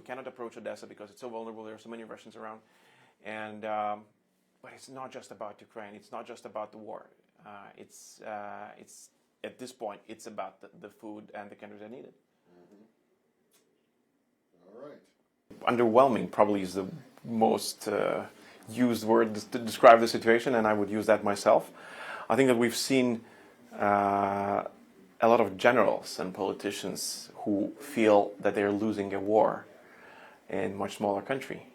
we cannot approach Odesa because it's so vulnerable. There are so many Russians around, and but it's not just about Ukraine. It's not just about the war. It's at this point, it's about the food and the countries that need it. All right. Underwhelming probably is the most used word to describe the situation, and I would use that myself. I think that we've seen a lot of generals and politicians who feel that they're losing a war in a much smaller country.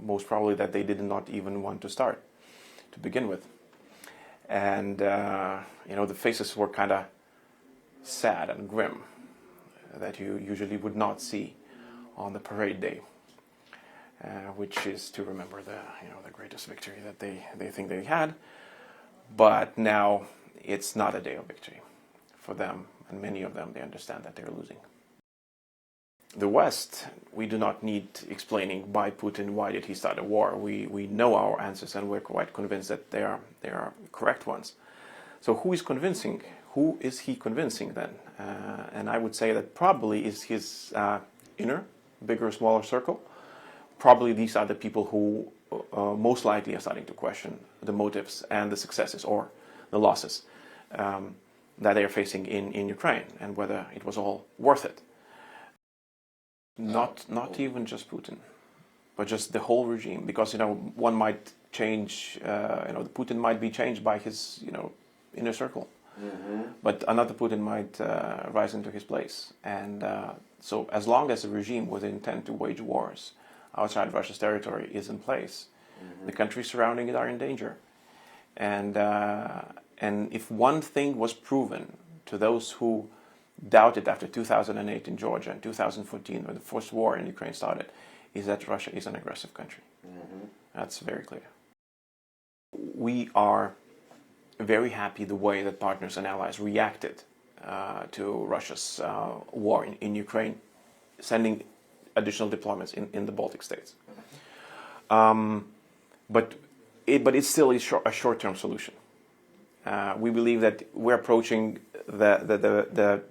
Most probably that they did not even want to start to begin with. And, the faces were kind of sad and grim that you usually would not see on the parade day, which is to remember the greatest victory that they think they had. But now it's not a day of victory for them, and many of them, they understand that they're losing. The West, we do not need explaining by Putin why did he start a war. We know our answers, and we're quite convinced that they are correct ones. So who is convincing? Who is he convincing then? And I would say that probably is his inner, bigger, smaller circle. Probably these are the people who most likely are starting to question the motives and the successes or the losses that they are facing in Ukraine, and whether it was all worth it. Not even just Putin, but just the whole regime. Because one might change. Putin might be changed by his inner circle, but another Putin might rise into his place. And so, as long as the regime with intent to wage wars outside Russia's territory is in place, the countries surrounding it are in danger. And if one thing was proven to those who doubted after 2008 in Georgia and 2014 when the first war in Ukraine started, is that Russia is an aggressive country. That's very clear. We are very happy the way that partners and allies reacted to Russia's war in Ukraine, sending additional deployments in the Baltic states. But it's still a short-term solution. We believe that we're approaching the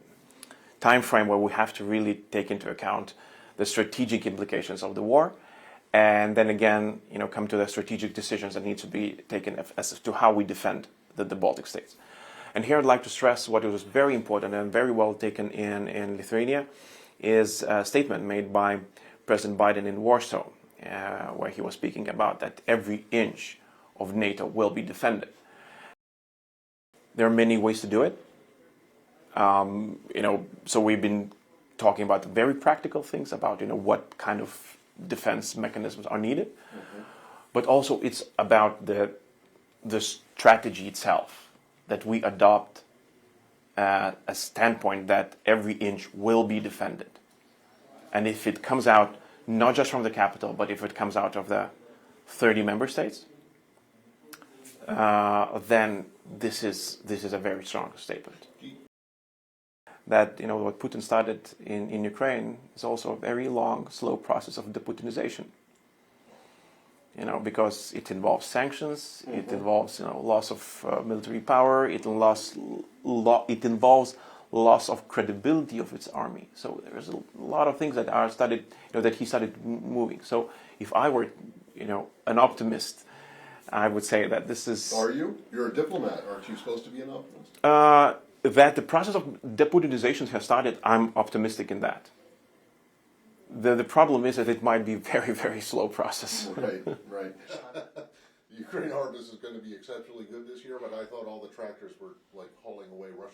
time frame where we have to really take into account the strategic implications of the war, and then again, come to the strategic decisions that need to be taken as to how we defend the Baltic states. And here I'd like to stress what was very important and very well taken in Lithuania is a statement made by President Biden in Warsaw, where he was speaking about that every inch of NATO will be defended. There are many ways to do it. So we've been talking about very practical things about, what kind of defense mechanisms are needed. But also it's about the strategy itself, that we adopt a standpoint that every inch will be defended. And if it comes out, not just from the capital, but if it comes out of the 30 member states, then this is a very strong statement. That what Putin started in Ukraine is also a very long, slow process of deputinization. Because it involves sanctions, it involves loss of military power, it involves loss of credibility of its army. So there's a lot of things that are started, that he started moving. So if I were, an optimist, I would say that this is... Are you? You're a diplomat. Aren't you supposed to be an optimist? That the process of deputinization has started, I'm optimistic in that. The problem is that it might be a very, very slow process. Right. Ukraine harvest is going to be exceptionally good this year, but I thought all the tractors were hauling away Russian